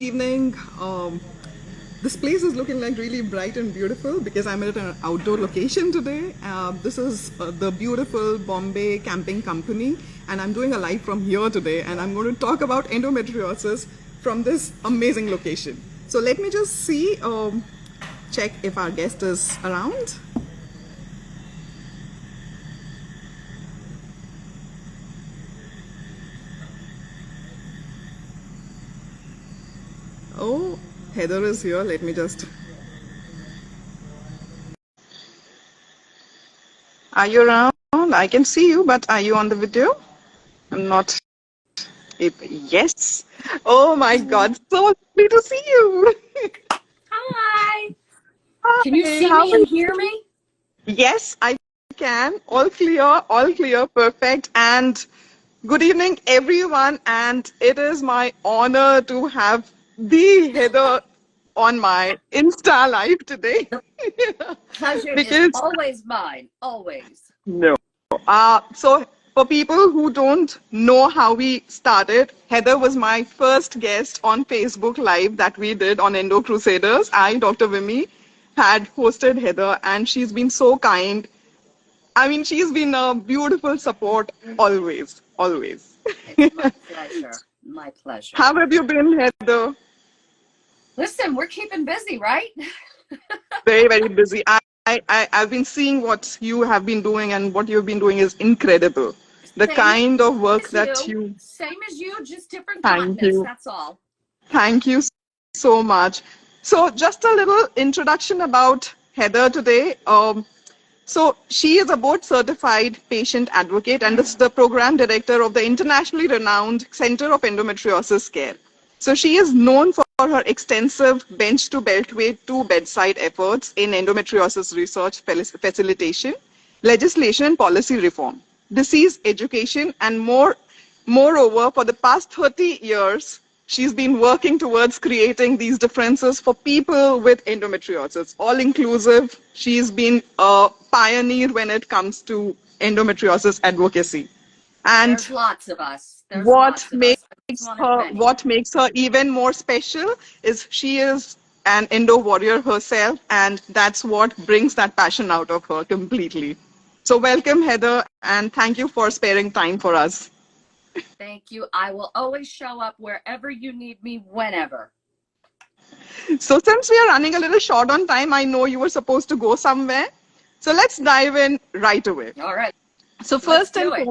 evening. This place is looking like really bright and beautiful because I'm at an outdoor location today. This is the beautiful Bombay Camping Company, and I'm doing a live from here today, and I'm going to talk about endometriosis from this amazing location. So let me just see, check if our guest is around. Oh, Heather is here. Let me just. Are you around? I can see you, but are you on the video? I'm not. Yes. Oh my God. So lovely to see you. Hi. Can you Hi, see how me are and you? hear me? Yes, I can. All clear, perfect. And good evening, everyone. And it is my honor to have the Heather on my Insta live today. Pleasure is Because always mine. Always. no. So for people who don't know how we started, Heather was my first guest on Facebook Live that we did on Endo Crusaders. I, Dr. Vimy, had hosted Heather, and she's been so kind. I mean, she's been a beautiful support always, always. It's my pleasure. My pleasure. How have you been, Heather? Listen, we're keeping busy, right? Very, very busy. I've been seeing what you have been doing, and what you've been doing is incredible. The Same kind of work as that you. you, Same as you, just different thank continents. you. That's all. Thank you so much. So, just a little introduction about Heather today. So, she is a board certified patient advocate and is the program director of the internationally renowned Center of Endometriosis Care. So, she is known for her extensive bench to beltway to bedside efforts in endometriosis research facilitation, legislation, and policy reform, disease education, and more. Moreover, for the past 30 years, she's been working towards creating these differences for people with endometriosis, all inclusive. She's been a pioneer when it comes to endometriosis advocacy. And There's lots of us. There's what lots of us. makes I'm just one of her many. what makes her even more special is she is an endo warrior herself, and that's what brings that passion out of her completely. So welcome, Heather, and thank you for sparing time for us. Thank you. I will always show up wherever you need me, whenever. So since we are running a little short on time, I know you were supposed to go somewhere. So let's dive in right away. All right. So Let's do it.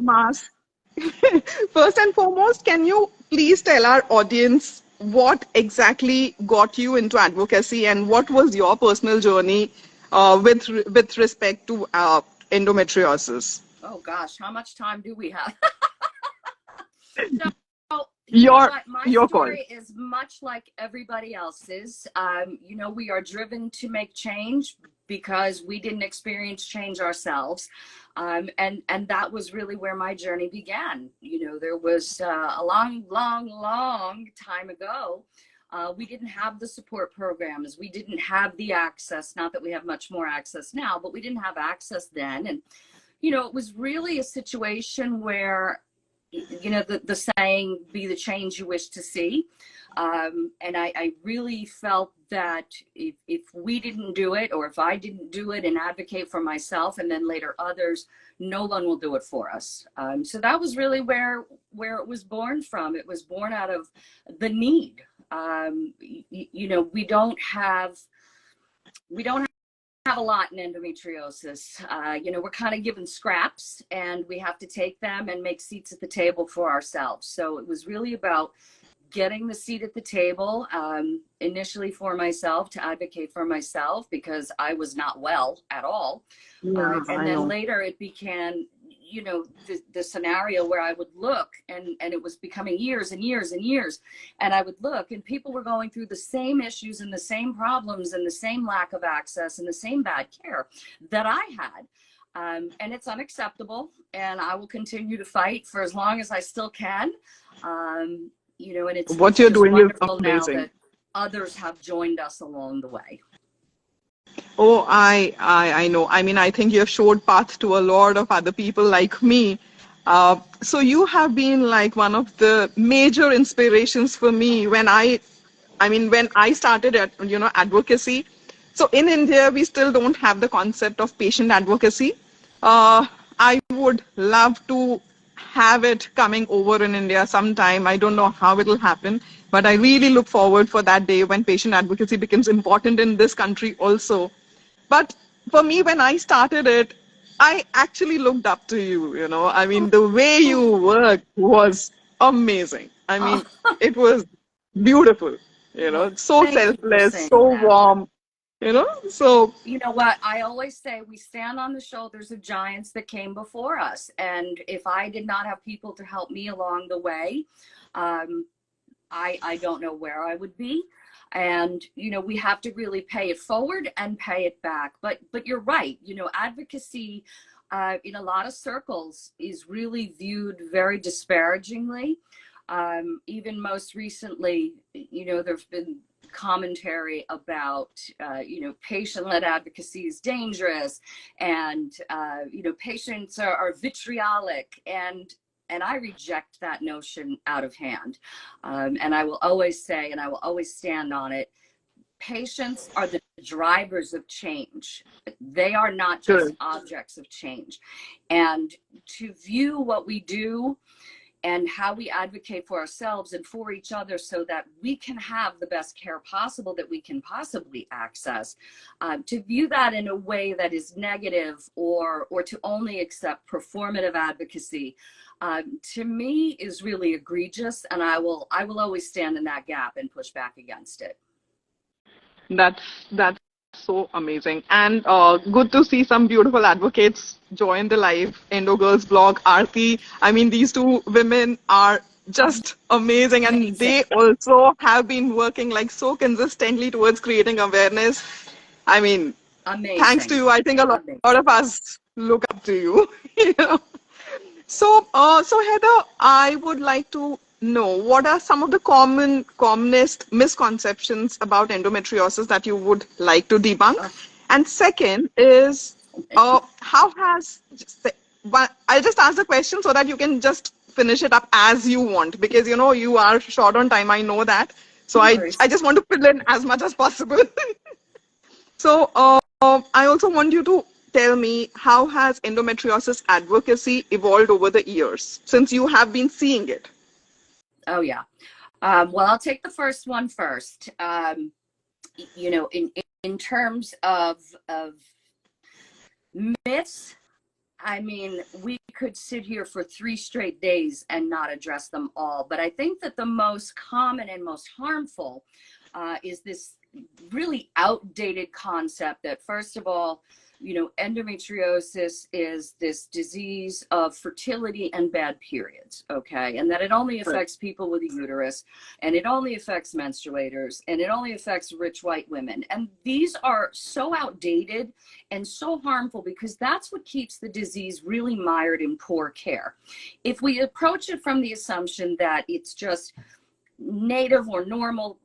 first and foremost, can you please tell our audience what exactly got you into advocacy and what was your personal journey with respect to endometriosis? Oh gosh, how much time do we have? So, you know Your what? My your call. story is much like everybody else's. You know, we are driven to make change because we didn't experience change ourselves. And that was really where my journey began. You know, there was a long time ago. We didn't have the support programs. We didn't have the access. Not that we have much more access now, but we didn't have access then. And, you know, it was really a situation where, you know, the saying, be the change you wish to see. And I really felt that if we didn't do it, or if I didn't do it and advocate for myself and then later others, no one will do it for us. So that was really where it was born from. It was born out of the need. You know, we don't have a lot in endometriosis. You know, we're kind of given scraps and we have to take them and make seats at the table for ourselves. So it was really about getting the seat at the table, initially for myself, to advocate for myself because I was not well at all. Yeah, And I then know. later it became, you know, the scenario where I would look and it was becoming years and years and years. And I would look and people were going through the same issues and the same problems and the same lack of access and the same bad care that I had. And it's unacceptable. And I will continue to fight for as long as I still can. You know, and What it's you're just doing is wonderful now amazing. that others have joined us along the way. Oh, I know. I mean, I think you have showed path to a lot of other people like me. So you have been like one of the major inspirations for me when I I mean, when I started at, advocacy, so in India, we still don't have the concept of patient advocacy. I would love to have it coming over in India sometime. I don't know how it will happen, but I really look forward for that day when patient advocacy becomes important in this country also. But for me, when I started it, I actually looked up to you, I mean, the way you worked was amazing. I Oh, mean, it was beautiful, well, so thank you for selfless, saying so that. warm, so You know what? I always say we stand on the shoulders of giants that came before us. And if I did not have people to help me along the way, um, I don't know where I would be. And, we have to really pay it forward and pay it back. But you're right. Advocacy in a lot of circles is really viewed very disparagingly. Even most recently, there's been commentary about, patient-led advocacy is dangerous, and, patients are vitriolic, and I reject that notion out of hand. And I will always say, and I will always stand on it, patients are the drivers of change. They are not just good. objects of change. And to view what we do and how we advocate for ourselves and for each other so that we can have the best care possible that we can possibly access, to view that in a way that is negative, or to only accept performative advocacy, to me is really egregious, and I will always stand in that gap and push back against it. That's so amazing, and good to see some beautiful advocates join the live Endo Girls blog. Aarti, I mean, these two women are just amazing, and Amazing. they also have been working like so consistently towards creating awareness. I mean, thanks to Amazing. you, I think a lot of Amazing. us look up to you. you know. So Heather, I would like to know what are some of the commonest misconceptions about endometriosis that you would like to debunk? Oh, And second is, how has, I'll just ask the question so that you can just finish it up as you want, because you are short on time. I know that. So no I worries. just want to fill in as much as possible. So, I also want you to tell me, how has endometriosis advocacy evolved over the years since you have been seeing it? Oh, yeah. Well, I'll take the first one first. In terms of myths, I mean, we could sit here for 3 straight days and not address them all. But I think that the most common and most harmful is this really outdated concept that, first of all, endometriosis is this disease of fertility and bad periods, okay? And that it only Right. affects people with a uterus, and it only affects menstruators, and it only affects rich white women. And these are so outdated and so harmful because that's what keeps the disease really mired in poor care. If we approach it from the assumption that it's just native or normal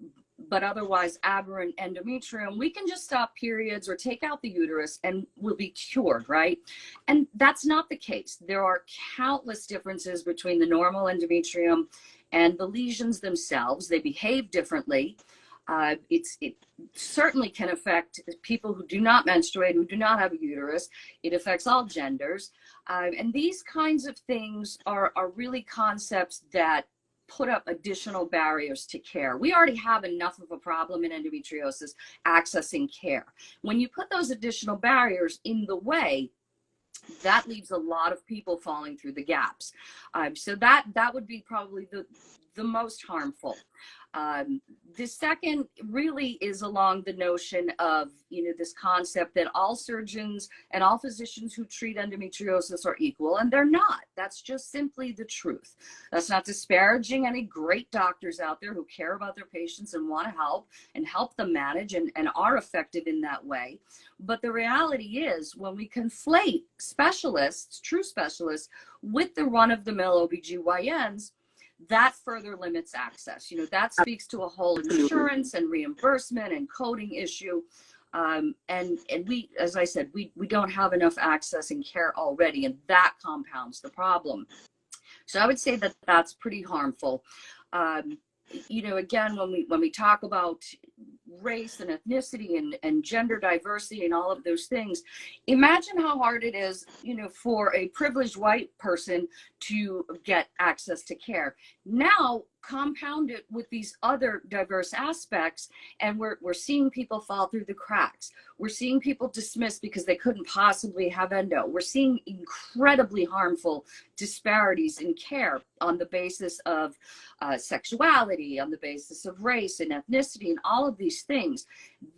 but otherwise aberrant endometrium, we can just stop periods or take out the uterus and we'll be cured, right? And that's not the case. There are countless differences between the normal endometrium and the lesions themselves. They behave differently. It certainly can affect people who do not menstruate, who do not have a uterus. It affects all genders. And these kinds of things are really concepts that put up additional barriers to care. We already have enough of a problem in endometriosis accessing care. When you put those additional barriers in the way, that leaves a lot of people falling through the gaps. So that would be probably the most harmful. The second really is along the notion of, this concept that all surgeons and all physicians who treat endometriosis are equal, and they're not. That's just simply the truth. That's not disparaging any great doctors out there who care about their patients and want to help them manage and are effective in that way. But the reality is, when we conflate specialists, true specialists, with the run-of-the-mill OBGYNs, that further limits access. That speaks to a whole insurance and reimbursement and coding issue. And we, as I said, we don't have enough access and care already, and that compounds the problem. So I would say that that's pretty harmful. you know, again, when we talk about race and ethnicity and gender diversity and all of those things, imagine how hard it is, you know, for a privileged white person to get access to care. Now compound it with these other diverse aspects, and we're seeing people fall through the cracks. We're seeing people dismissed because they couldn't possibly have endo. We're seeing incredibly harmful disparities in care on the basis of sexuality, on the basis of race and ethnicity, and all of these things.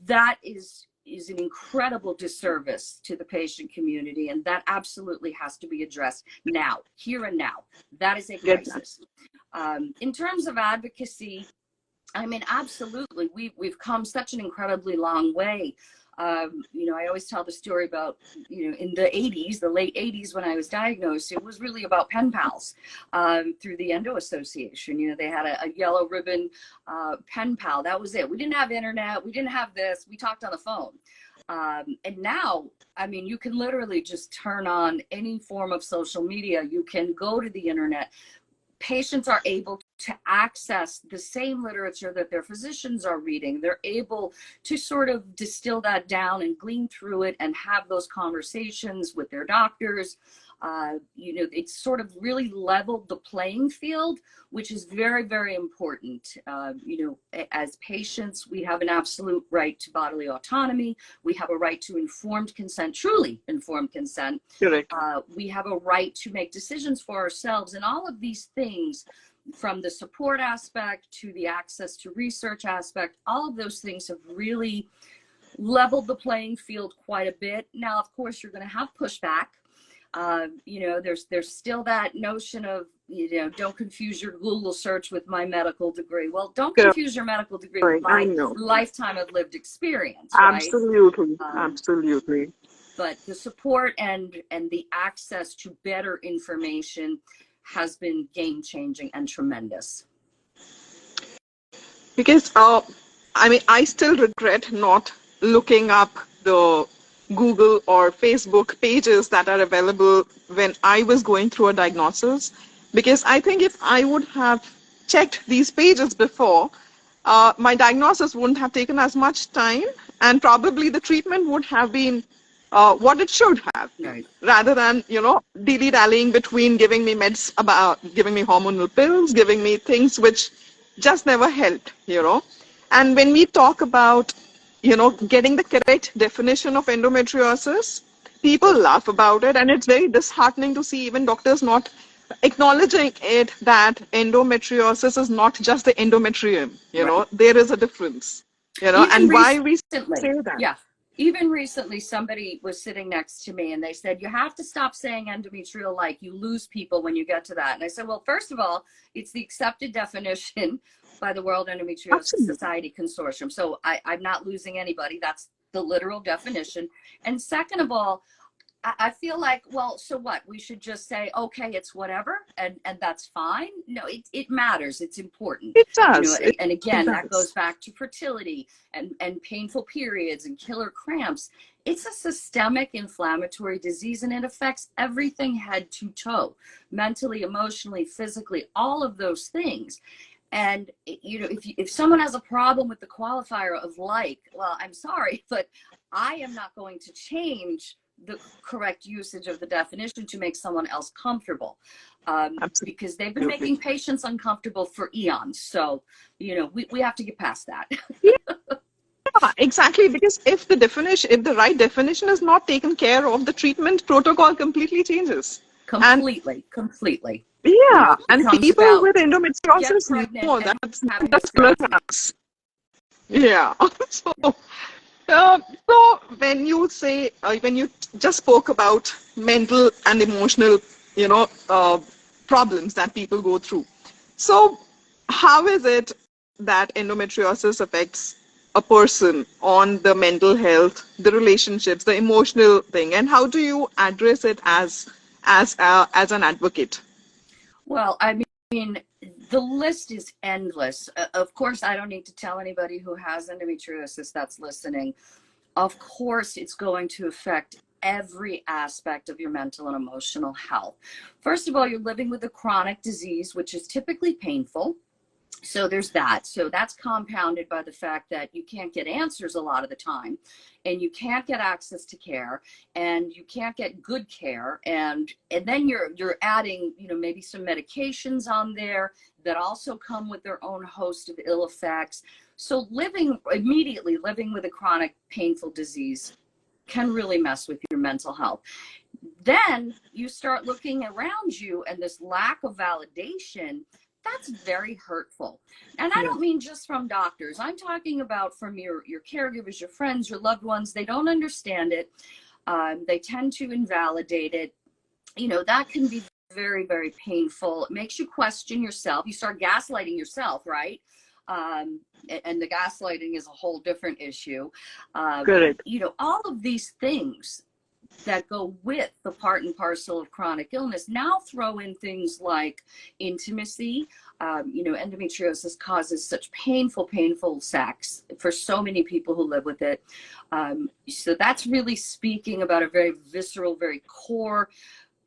That is an incredible disservice to the patient community, and that absolutely has to be addressed now, here and now. That is a crisis. In terms of advocacy, I mean, absolutely, we've come such an incredibly long way. You know, I always tell the story about, you know, in the 80s, the late 80s, when I was diagnosed, it was really about pen pals through the Endo Association. You know, they had a yellow ribbon pen pal. That was it. We didn't have internet. We didn't have this. We talked on the phone. And now, I mean, you can literally just turn on any form of social media. You can go to the internet. Patients are able to access the same literature that their physicians are reading. They're able to sort of distill that down and glean through it and have those conversations with their doctors. You know, it's sort of really leveled the playing field, which is very, very important. You know, as patients, we have an absolute right to bodily autonomy. We have a right to informed consent, truly informed consent. Correct. We have a right to make decisions for ourselves, and all of these things, from the support aspect to the access to research aspect, all of those things have really leveled the playing field quite a bit. Now, of course, you're going to have pushback. You know, there's still that notion of, you know, don't confuse your Google search with my medical degree. Well, don't confuse your medical degree with my lifetime of lived experience, right? Absolutely, absolutely. But the support and the access to better information has been game-changing and tremendous. Because, I mean, I still regret not looking up the Google or Facebook pages that are available when I was going through a diagnosis. Because I think if I would have checked these pages before, my diagnosis wouldn't have taken as much time, and probably the treatment would have been what it should have, right, rather than, you know, dilly-dallying between giving me meds, giving me hormonal pills, giving me things which just never helped, you know. And when we talk about, you know, getting the correct definition of endometriosis, people laugh about it, and it's very disheartening to see even doctors not acknowledging it, that endometriosis is not just the endometrium, you know, there is a difference, you know, and why we say that. Yeah. Even recently, somebody was sitting next to me and they said, you have to stop saying endometrial-like. You lose people when you get to that. And I said, well, first of all, it's the accepted definition by the World Endometriosis Society Consortium. So I'm not losing anybody. That's the literal definition. And second of all, I feel like, well, so what? We should just say, okay, it's whatever, and that's fine. No, it matters. It's important. It does. You know, and again, that goes back to fertility and painful periods and killer cramps. It's a systemic inflammatory disease, and it affects everything head to toe, mentally, emotionally, physically, all of those things. And, you know, if someone has a problem with the qualifier of like, well, I'm sorry, but I am not going to change the correct usage of the definition to make someone else comfortable, because they've been making patients uncomfortable for eons. So, you know, we have to get past that. Yeah, exactly. Because if the right definition is not taken care of, the treatment protocol completely changes. Completely. Yeah, you know, and people with endometriosis know that's us. Yeah. So when you say, when you just spoke about mental and emotional, you know, problems that people go through. So how is it that endometriosis affects a person on the mental health, the relationships, the emotional thing, and how do you address it as an advocate? Well, I mean, the list is endless. Of course, I don't need to tell anybody who has endometriosis that's listening. Of course, it's going to affect every aspect of your mental and emotional health. First of all, you're living with a chronic disease, which is typically painful. So there's that. So that's compounded by the fact that you can't get answers a lot of the time, and you can't get access to care, and you can't get good care, and then you're adding, you know, maybe some medications on there that also come with their own host of ill effects. So immediately living with a chronic painful disease can really mess with your mental health. Then you start looking around you, and this lack of validation, that's very hurtful. And I Yeah. don't mean just from doctors. I'm talking about from your caregivers, your friends, your loved ones. They don't understand it. They tend to invalidate it. You know, that can be very, very painful. It makes you question yourself. You start gaslighting yourself, right? And the gaslighting is a whole different issue. Correct. You know, all of these things that go with the part and parcel of chronic illness. Now throw in things like intimacy. You know, endometriosis causes such painful, painful sex for so many people who live with it. So that's really speaking about a very visceral, very core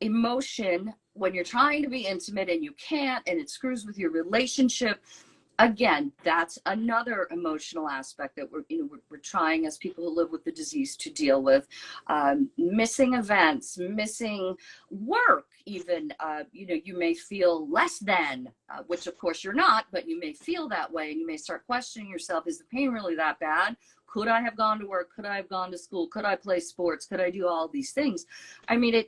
emotion when you're trying to be intimate and you can't, and it screws with your relationship. Again, that's another emotional aspect that we're trying as people who live with the disease to deal with. Missing events, missing work, even. You know, you may feel less than, which of course you're not, but you may feel that way, and you may start questioning yourself: is the pain really that bad? Could I have gone to work? Could I have gone to school? Could I play sports? Could I do all these things? I mean,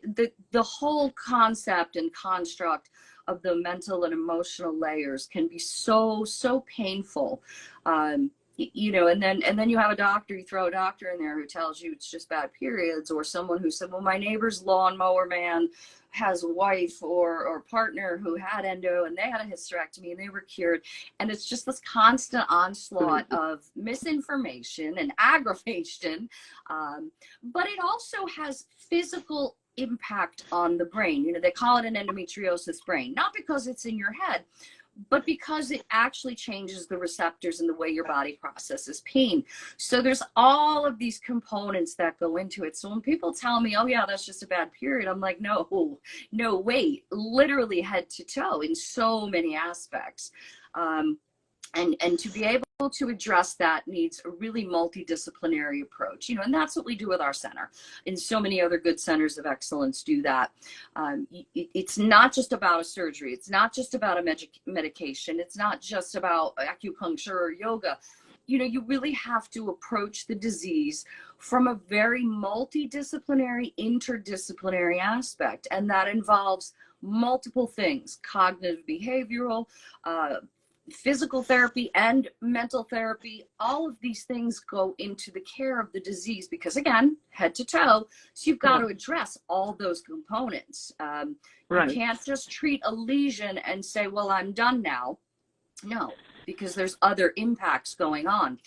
the whole concept and construct of the mental and emotional layers can be so painful. You know, and then you have a doctor, you throw a doctor in there who tells you it's just bad periods, or someone who said, well, my neighbor's lawnmower man has a wife or partner who had endo, and they had a hysterectomy and they were cured. And it's just this constant onslaught of misinformation and aggravation. But it also has physical impact on the brain. You know, they call it an endometriosis brain, not because it's in your head, but because it actually changes the receptors in the way your body processes pain. So there's all of these components that go into it. So when people tell me, oh yeah, that's just a bad period, I'm like, no, wait, literally head to toe in so many aspects. And to be able to address that needs a really multidisciplinary approach, you know, and that's what we do with our center. And so many other good centers of excellence do that. It's not just about a surgery. It's not just about a medication. It's not just about acupuncture or yoga. You know, you really have to approach the disease from a very multidisciplinary, interdisciplinary aspect. And that involves multiple things: cognitive behavioral, physical therapy and mental therapy. All of these things go into the care of the disease because, again, head to toe. So you've got to address all those components. You can't just treat a lesion and say, well, I'm done now. No, because there's other impacts going on.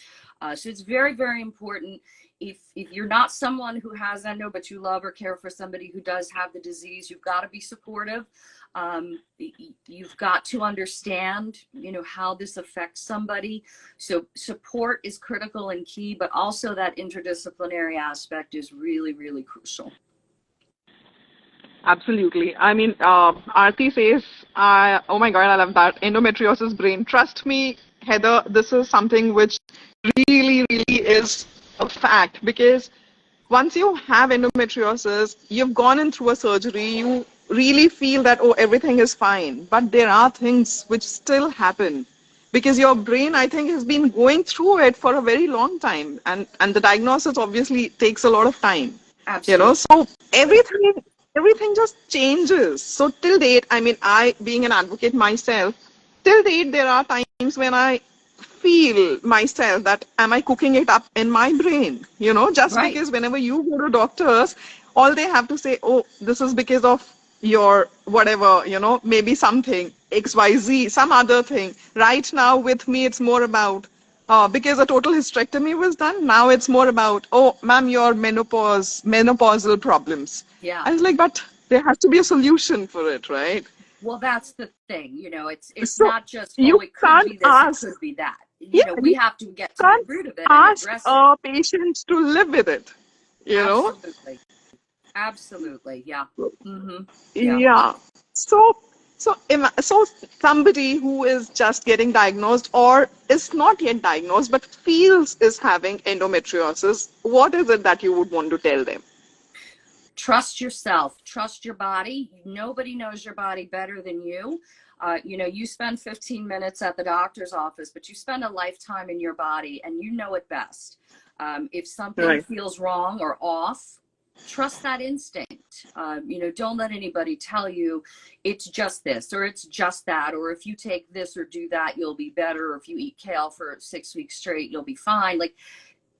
So it's very, very important. If you're not someone who has endo, but you love or care for somebody who does have the disease, you've got to be supportive. You've got to understand, you know, how this affects somebody. So support is critical and key, but also that interdisciplinary aspect is really, really crucial. Absolutely. I mean, Aarti says, oh my God, I love that. Endometriosis brain. Trust me, Heather, this is something which really, really is a fact, because once you have endometriosis, you've gone in through a surgery, you really feel that, oh, everything is fine. But there are things which still happen because your brain, I think, has been going through it for a very long time. And the diagnosis obviously takes a lot of time. Absolutely. You know, so everything just changes. So till date, I mean, I being an advocate myself, till date, there are times when I feel myself that am I cooking it up in my brain, you know, just because whenever you go to doctors, all they have to say, oh, this is because of your whatever, you know, maybe something XYZ, some other thing. Right now with me, it's more about because a total hysterectomy was done. Now it's more about, oh, ma'am, your menopausal problems. Yeah. I was like, but there has to be a solution for it, right? Well, that's the thing, you know, it's So not just, you oh, it could can't be this, ask, it could be that. You know, we you have to get to can't the root of it and ask address a it. patient to live with it, you know? Absolutely. Absolutely. Yeah. Mm-hmm. Yeah. So So somebody who is just getting diagnosed or is not yet diagnosed but feels is having endometriosis, what is it that you would want to tell them? Trust yourself, trust your body. Nobody knows your body better than you. You know, you spend 15 minutes at the doctor's office, but you spend a lifetime in your body and you know it best. If something Right. feels wrong or off, trust that instinct. You know, don't let anybody tell you it's just this or it's just that, or if you take this or do that, you'll be better. Or if you eat kale for 6 weeks straight, you'll be fine. Like,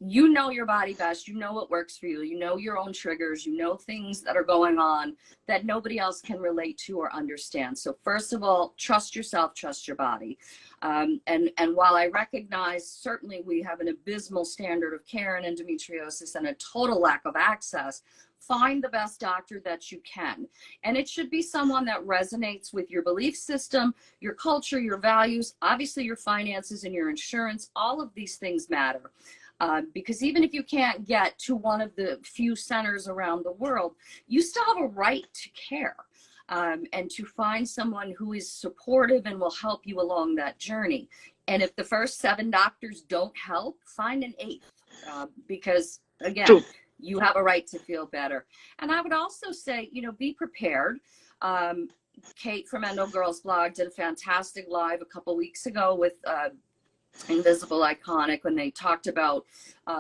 you know your body best, you know what works for you, you know your own triggers, you know things that are going on that nobody else can relate to or understand. So first of all, trust yourself, trust your body. And while I recognize certainly we have an abysmal standard of care in endometriosis and a total lack of access, find the best doctor that you can. And it should be someone that resonates with your belief system, your culture, your values, obviously your finances and your insurance. All of these things matter. Because even if you can't get to one of the few centers around the world, you still have a right to care, and to find someone who is supportive and will help you along that journey. And if the first 7 doctors don't help, find an 8th, because again, True. you have a right to feel better. And I would also say, you know, be prepared. Kate from Endo Girls blog did a fantastic live a couple weeks ago with Invisible Iconic when they talked about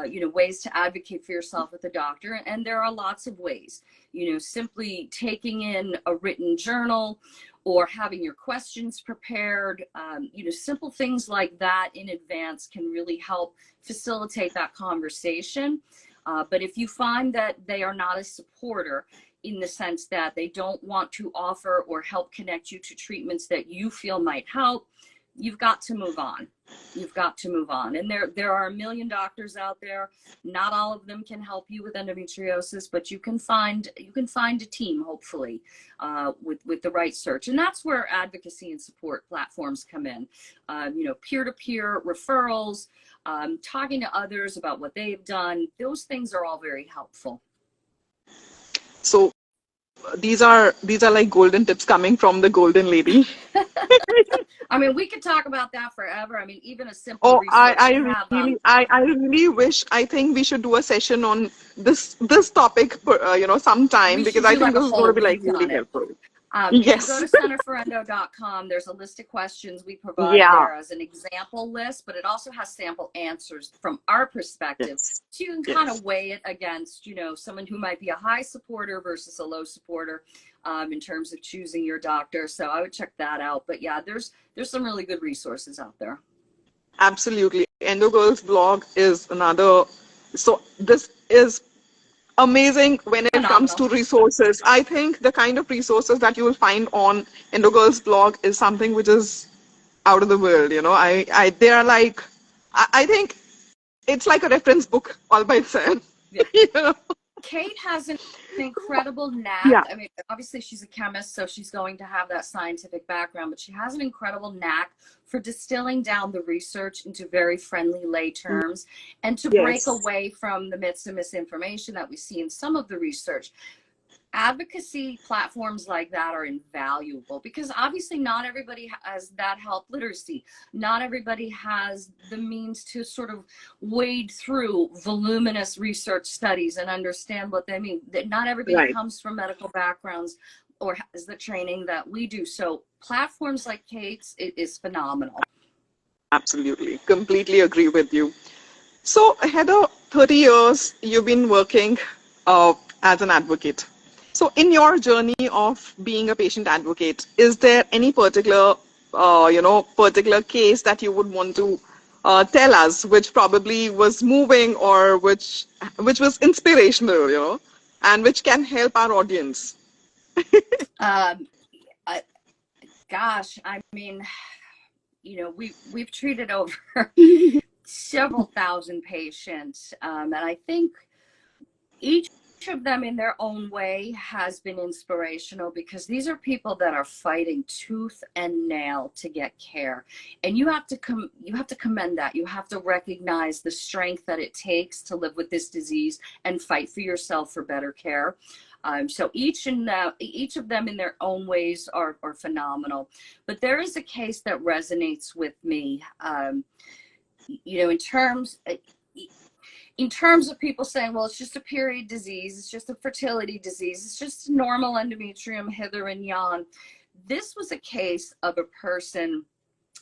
you know, ways to advocate for yourself with a doctor. And there are lots of ways, you know, simply taking in a written journal or having your questions prepared, you know, simple things like that in advance can really help facilitate that conversation. But if you find that they are not a supporter in the sense that they don't want to offer or help connect you to treatments that you feel might help, you've got to move on. You've got to move on. And there are a million doctors out there. Not all of them can help you with endometriosis, but you can find a team, hopefully, with the right search. And that's where advocacy and support platforms come in. You know, peer-to-peer referrals, talking to others about what they've done. Those things are all very helpful. So these are like golden tips coming from the golden lady. I mean, we could talk about that forever. I mean, even a simple Oh, resource we have. I really wish, I think we should do a session on this topic, you know, sometime, We because should I do think like a this is going whole to be like week really on it. helpful. If you go Yes. to centerforendo.com, there's a list of questions we provide Yeah. there as an example list, but it also has sample answers from our perspective. Yes. So you can kind Yes. of weigh it against, you know, someone who might be a high supporter versus a low supporter, in terms of choosing your doctor. So I would check that out. But yeah, there's some really good resources out there. Absolutely. Endo Girls blog is another. So this is amazing when it comes Phenomenal. to resources. I think the kind of resources that you will find on Endo Girls blog is something which is out of the world. You know, they are like, I think it's like a reference book all by itself. Yeah. You know? Kate has an incredible knack. Yeah. I mean, obviously she's a chemist, so she's going to have that scientific background, but she has an incredible knack for distilling down the research into very friendly lay terms and to break Yes. away from the myths and misinformation that we see in some of the research. Advocacy platforms like that are invaluable because obviously not everybody has that health literacy. Not everybody has the means to sort of wade through voluminous research studies and understand what they mean. That not everybody Right. comes from medical backgrounds or has the training that we do. So platforms like Kate's is phenomenal. Absolutely. Completely agree with you. So, Heather, 30 years you've been working as an advocate. So, in your journey of being a patient advocate, is there any particular, particular case that you would want to tell us, which probably was moving or which was inspirational, you know, and which can help our audience? Um, I, Gosh, I mean, you know, we've treated over several thousand patients, and I think each of them in their own way has been inspirational because these are people that are fighting tooth and nail to get care, and you have to commend that. You have to recognize the strength that it takes to live with this disease and fight for yourself for better care. So each of them in their own ways are phenomenal. But there is a case that resonates with me, in terms of people saying, well, it's just a period disease, it's just a fertility disease, it's just normal endometrium, hither and yon. This was a case of a person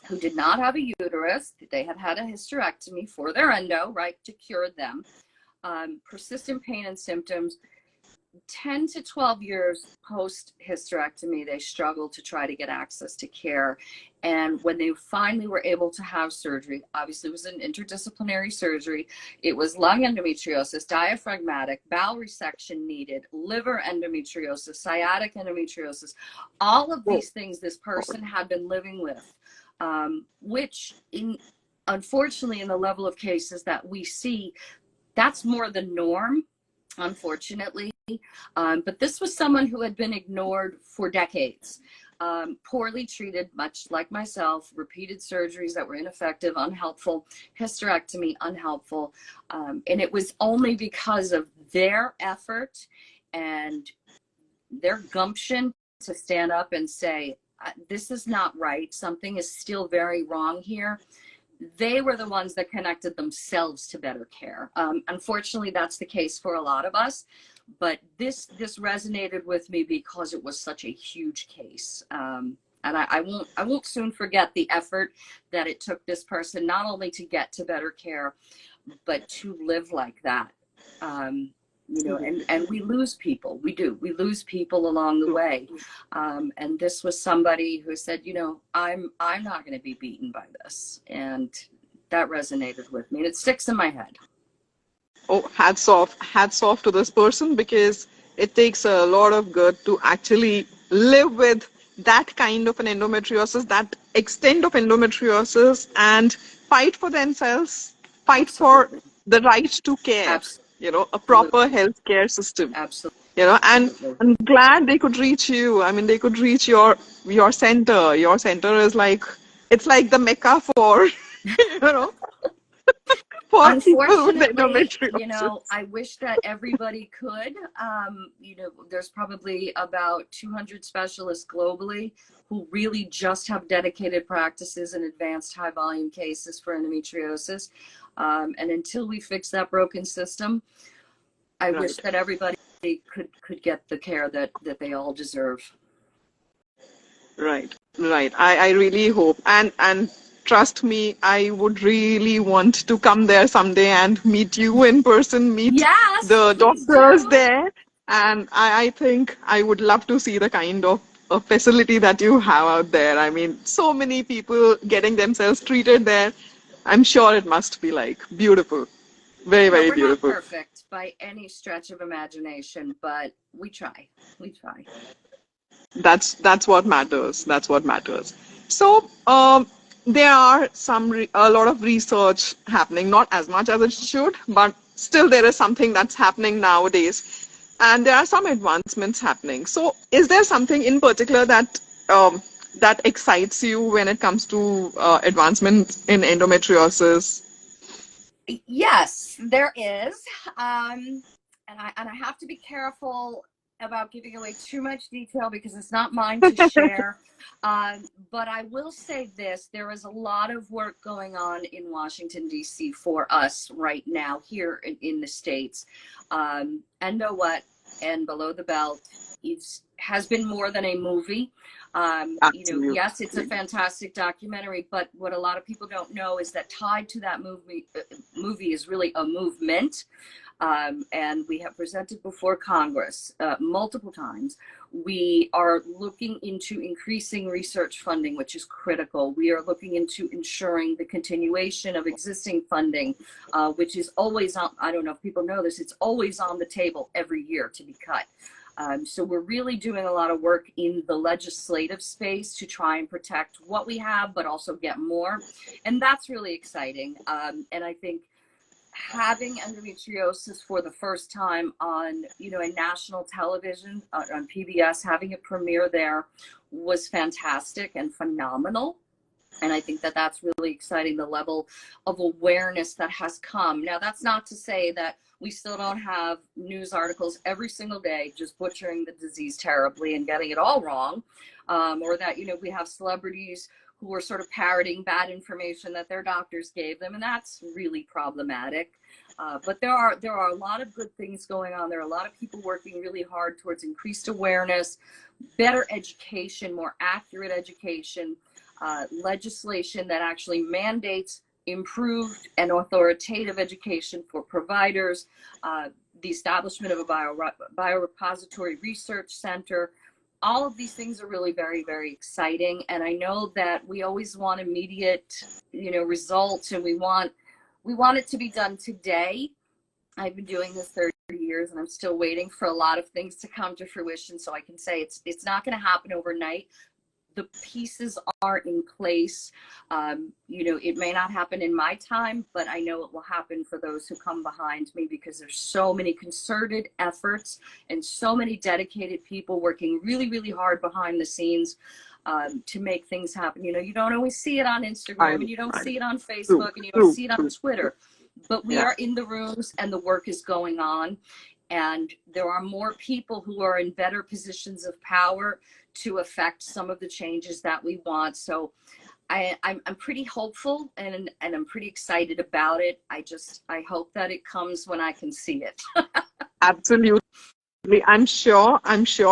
who did not have a uterus. They had had a hysterectomy for their endo, right, to cure them. Persistent pain and symptoms. 10 to 12 years post hysterectomy, they struggled to try to get access to care. And when they finally were able to have surgery, obviously it was an interdisciplinary surgery. It was lung endometriosis, diaphragmatic, bowel resection needed, liver endometriosis, sciatic endometriosis, all of these things this person had been living with, which unfortunately in the level of cases that we see, that's more the norm, unfortunately. But this was someone who had been ignored for decades, poorly treated, much like myself, repeated surgeries that were ineffective, unhelpful, hysterectomy, unhelpful. And it was only because of their effort and their gumption to stand up and say, this is not right, something is still very wrong here. They were the ones that connected themselves to better care. Unfortunately, that's the case for a lot of us. But this resonated with me because it was such a huge case, and I won't soon forget the effort that it took this person not only to get to better care, but to live like that. And we lose people. We lose people along the way. And this was somebody who said, I'm not going to be beaten by this, and that resonated with me, and it sticks in my head. Oh, hats off to this person, because it takes a lot of gut to actually live with that kind of an endometriosis, that extent of endometriosis, and fight for themselves, fight Absolutely. for the right to care, Absolutely. a proper healthcare system. Absolutely. And I'm glad they could reach you. I mean, they could reach your center. Your center is like, it's like the mecca for, for people with Unfortunately, endometriosis. I wish that everybody could. There's probably about 200 specialists globally who really just have dedicated practices in advanced high volume cases for endometriosis. And until we fix that broken system, I wish that everybody could get the care that they all deserve. Right. I really hope. And trust me, I would really want to come there someday and meet you in person, meet the doctors there. And I think I would love to see the kind of facility that you have out there. I mean, so many people getting themselves treated there. I'm sure it must be like beautiful. Very, very beautiful. We're not perfect by any stretch of imagination, but we try. That's what matters. That's what matters. So there are a lot of research happening, not as much as it should, but still there is something that's happening nowadays, and there are some advancements happening. So is there something in particular that that excites you when it comes to advancements in endometriosis? Yes, there is, and I have to be careful about giving away too much detail because it's not mine to share. But I will say this: there is a lot of work going on in Washington, D.C. for us right now here in the States. Endo What and Below the Belt has been more than a movie. Yes, it's a fantastic documentary, but what a lot of people don't know is that tied to that movie is really a movement. And we have presented before Congress multiple times. We are looking into increasing research funding, which is critical. We are looking into ensuring the continuation of existing funding, which is always on. I don't know if people know this, it's always on the table every year to be cut. So we're really doing a lot of work in the legislative space to try and protect what we have, but also get more. And that's really exciting. And I think having endometriosis for the first time on, a national television, on PBS, having a premiere there was fantastic and phenomenal. And I think that that's really exciting, the level of awareness that has come. Now, that's not to say that we still don't have news articles every single day just butchering the disease terribly and getting it all wrong, or that, you know, we have celebrities who are sort of parroting bad information that their doctors gave them, and that's really problematic. But there are a lot of good things going on. There are a lot of people working really hard towards increased awareness, better education, more accurate education, legislation that actually mandates improved and authoritative education for providers, the establishment of a biorepository research center. All of these things are really very, very exciting. And I know that we always want immediate, you know, results, and we want it to be done today. I've been doing this 30 years, and I'm still waiting for a lot of things to come to fruition. So I can say it's not going to happen overnight. The pieces are in place. You know, it may not happen in my time, but I know it will happen for those who come behind me, because there's so many concerted efforts and so many dedicated people working really, really hard behind the scenes to make things happen. You know, you don't always see it on Instagram, and you don't see it on Facebook, and you don't see it on Twitter, but we are in the rooms and the work is going on. And there are more people who are in better positions of power to affect some of the changes that we want. So I'm pretty hopeful, and I'm pretty excited about it. I hope that it comes when I can see it. Absolutely. I'm sure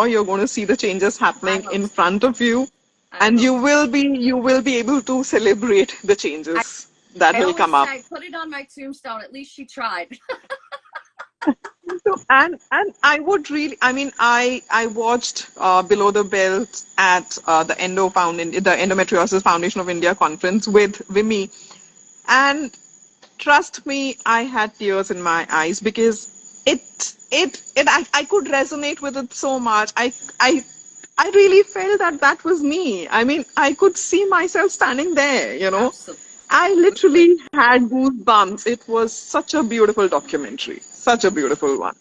you're going to see the changes happening in front of you, and you will be able to celebrate the changes that will come up. I put it on my tombstone. At least she tried. So, and I would really, I mean, I watched Below the Belt at the Endometriosis Foundation of India conference with Vimy, and trust me, I had tears in my eyes, because I could resonate with it so much. I really felt that was me. I mean, I could see myself standing there, you know. Absolutely. I literally had goosebumps. It was such a beautiful documentary, such a beautiful one.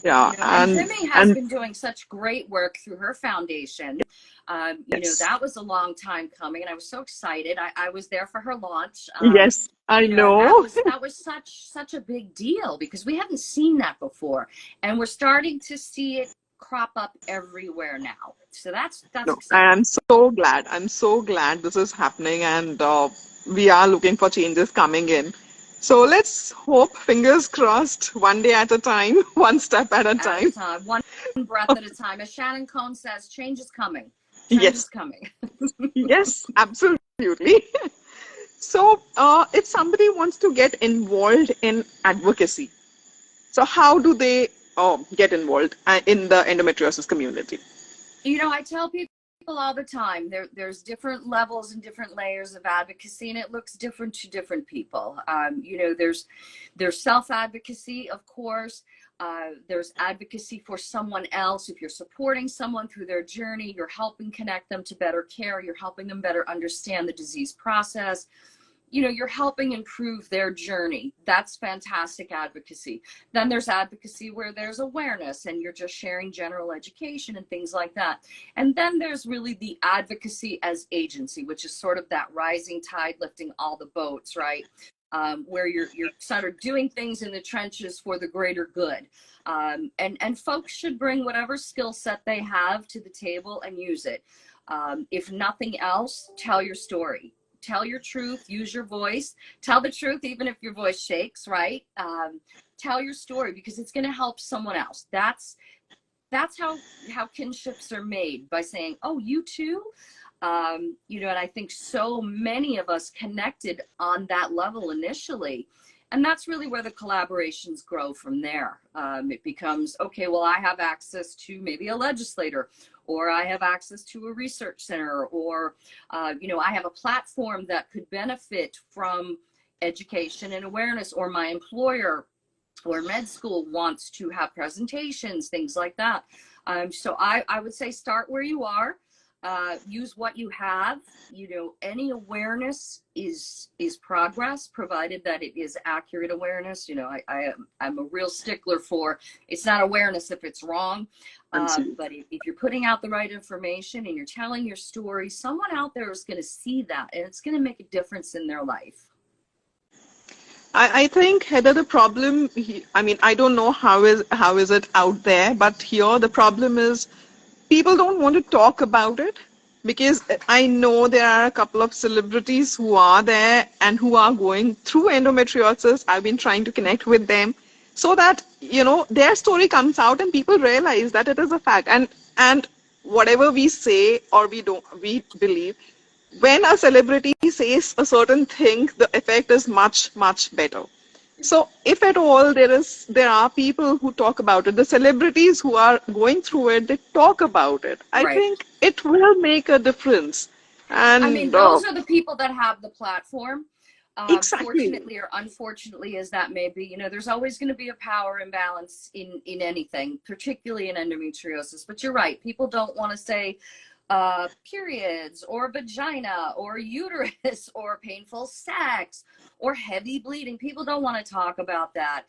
Yeah, You know, and Vimy has been doing such great work through her foundation. You know, that was a long time coming, and I was so excited. I was there for her launch. Yes, I know. That was such a big deal, because we hadn't seen that before, and we're starting to see it crop up everywhere now. So that's No, exciting. I'm so glad. I'm so glad this is happening, and we are looking for changes coming in. So let's hope, fingers crossed, one day at a time, one step at a time. One breath at a time. As Shannon Cohn says, change is coming. Change is coming. Yes, absolutely. So if somebody wants to get involved in advocacy, so how do they get involved in the endometriosis community? You know, I tell people all the time, there's different levels and different layers of advocacy, and it looks different to different people. You know, there's self-advocacy, of course. There's advocacy for someone else. If you're supporting someone through their journey, you're helping connect them to better care, you're helping them better understand the disease process. You know, you're helping improve their journey. That's fantastic advocacy. Then there's advocacy where there's awareness and you're just sharing general education and things like that. And then there's really the advocacy as agency, which is sort of that rising tide lifting all the boats, right? Where you're sort of doing things in the trenches for the greater good. And folks should bring whatever skill set they have to the table and use it. If nothing else, tell your story. Tell your truth, use your voice, tell the truth, even if your voice shakes, right? Tell your story, because it's going to help someone else. That's how kinships are made, by saying, oh, you too? You know, and I think so many of us connected on that level initially. And that's really where the collaborations grow from there. It becomes, okay, well, I have access to maybe a legislator, or I have access to a research center, or, you know, I have a platform that could benefit from education and awareness, or my employer or med school wants to have presentations, things like that. So I would say start where you are. use what you have. You know, any awareness is progress, provided that it is accurate awareness. You know, I'm a real stickler for, it's not awareness if it's wrong, but if you're putting out the right information and you're telling your story, someone out there is going to see that, and it's going to make a difference in their life. I think, Heather, the problem, I mean, I don't know how is it out there, but here the problem is people don't want to talk about it, because I know there are a couple of celebrities who are there and who are going through endometriosis. I've been trying to connect with them so that, you know, their story comes out and people realize that it is a fact. And whatever we say or we believe, when a celebrity says a certain thing, the effect is much, much better. So if at all there are people who talk about it, the celebrities who are going through it, they talk about it. I Right. think it will make a difference. And I mean, those are the people that have the platform. Exactly. Fortunately or unfortunately as that may be, you know, there's always going to be a power imbalance in anything, particularly in endometriosis. But you're right, people don't want to say periods or vagina or uterus or painful sex or heavy bleeding. People don't want to talk about that.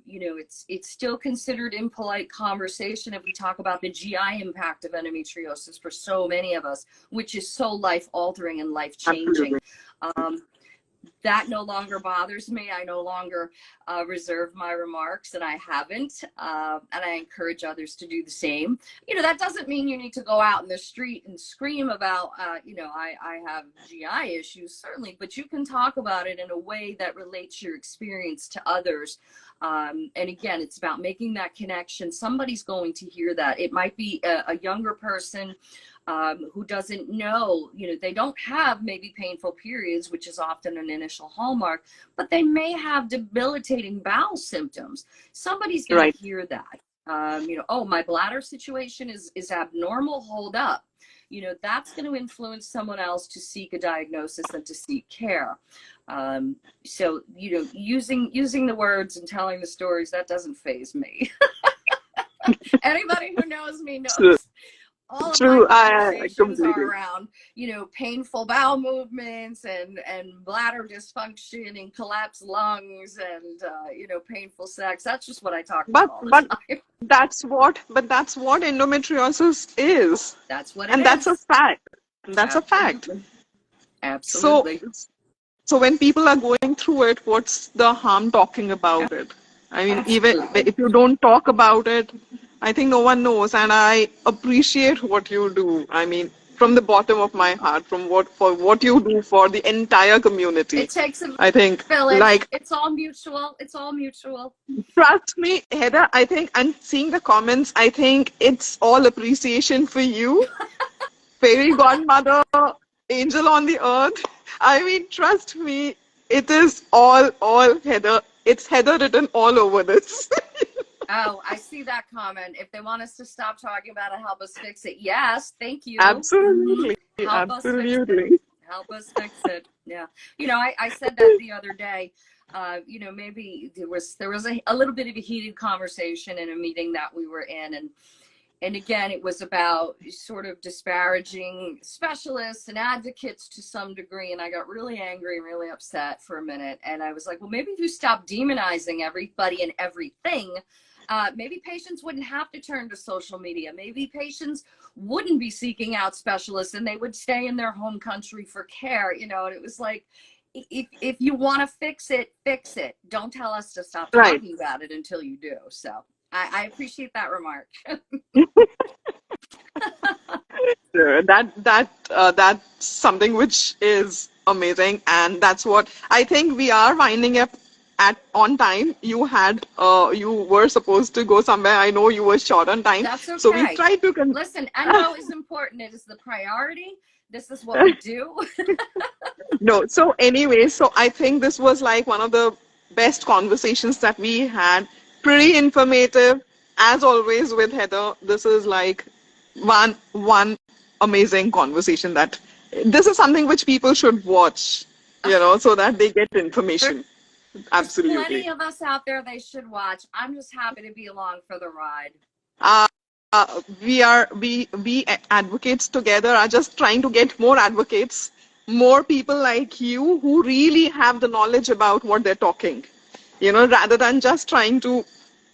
You know, it's still considered impolite conversation if we talk about the GI impact of endometriosis for so many of us, which is so life altering and life changing. That no longer bothers me. I no longer reserve my remarks, and I haven't. And I encourage others to do the same. You know, that doesn't mean you need to go out in the street and scream about, you know, I have GI issues, certainly, but you can talk about it in a way that relates your experience to others. And again, it's about making that connection. Somebody's going to hear that. It might be a younger person who doesn't know, you know, they don't have maybe painful periods, which is often an initial hallmark, but they may have debilitating bowel symptoms. Somebody's going to hear that. You know, oh, my bladder situation is abnormal, hold up. You know, that's going to influence someone else to seek a diagnosis and to seek care. So, you know, using the words and telling the stories, that doesn't faze me. Anybody who knows me knows. All of my conversations are around, you know, painful bowel movements and bladder dysfunction and collapsed lungs and, you know, painful sex. That's just what I talk about all the time. That's what endometriosis is. That's what it is. And that's a fact. That's Absolutely. a fact. Absolutely. So when people are going through it, what's the harm talking about it? I mean, even if you don't talk about it, I think no one knows, and I appreciate what you do. I mean, from the bottom of my heart, for what you do for the entire community. It takes a village. Like, it's all mutual. It's all mutual. Trust me, Heather, I think, and seeing the comments, I think it's all appreciation for you. Fairy godmother, angel on the earth. I mean, trust me, it is all Heather. It's Heather written all over this. Oh, I see that comment. If they want us to stop talking about it, help us fix it. Yes, thank you. Absolutely. Help Absolutely. us fix it. Help us fix it. Yeah. You know, I said that the other day. You know, maybe there was a little bit of a heated conversation in a meeting that we were in, and again, it was about sort of disparaging specialists and advocates to some degree. And I got really angry and really upset for a minute. And I was like, well, maybe if you stop demonizing everybody and everything, maybe patients wouldn't have to turn to social media. Maybe patients wouldn't be seeking out specialists and they would stay in their home country for care, you know. And it was like, if you want to fix it, fix it. Don't tell us to stop talking about it until you do. So I appreciate that remark. Sure. That's something which is amazing, and that's what I think we are winding up on time. You were supposed to go somewhere. I know you were short on time. That's okay. So we tried to listen. Endo is important. It is the priority. This is what we do. No. So anyway, so I think this was like one of the best conversations that we had. Pretty informative, as always with Heather. This is like one amazing conversation. That this is something which people should watch, you know, so that they get information. Absolutely. There's plenty of us out there they should watch. I'm just happy to be along for the ride. we advocates together are just trying to get more advocates, more people like you who really have the knowledge about what they're talking, rather than just trying to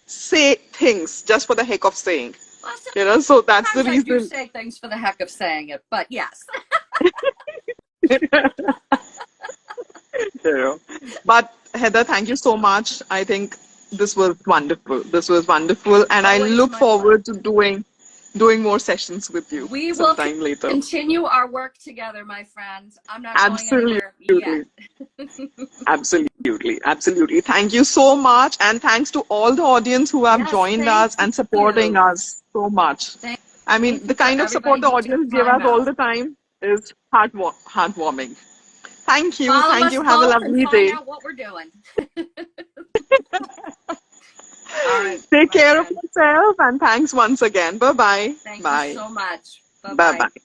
say things just for the heck of saying. Well, So that's the sometimes I do reason. say things for the heck of saying it, but yes. But Heather, thank you so much. I think this was wonderful. This was wonderful, and I Always look my pleasure. forward to doing more sessions with you We will sometime later. continue our work together, my friends. I'm not Absolutely. going anywhere yet. Absolutely. Thank you so much, and thanks to all the audience who have Yes, joined thank us and supporting you. us so much. I mean, Thank the you for kind of support everybody the who took audience give time us all out. the time is heartwarming. Thank you. Follow Thank us you. Have a both and lovely find day. out what we're doing. All right. Take My care of friend. yourself, and thanks once again. Bye-bye. Thank you Bye. so much. Bye-bye. Bye-bye.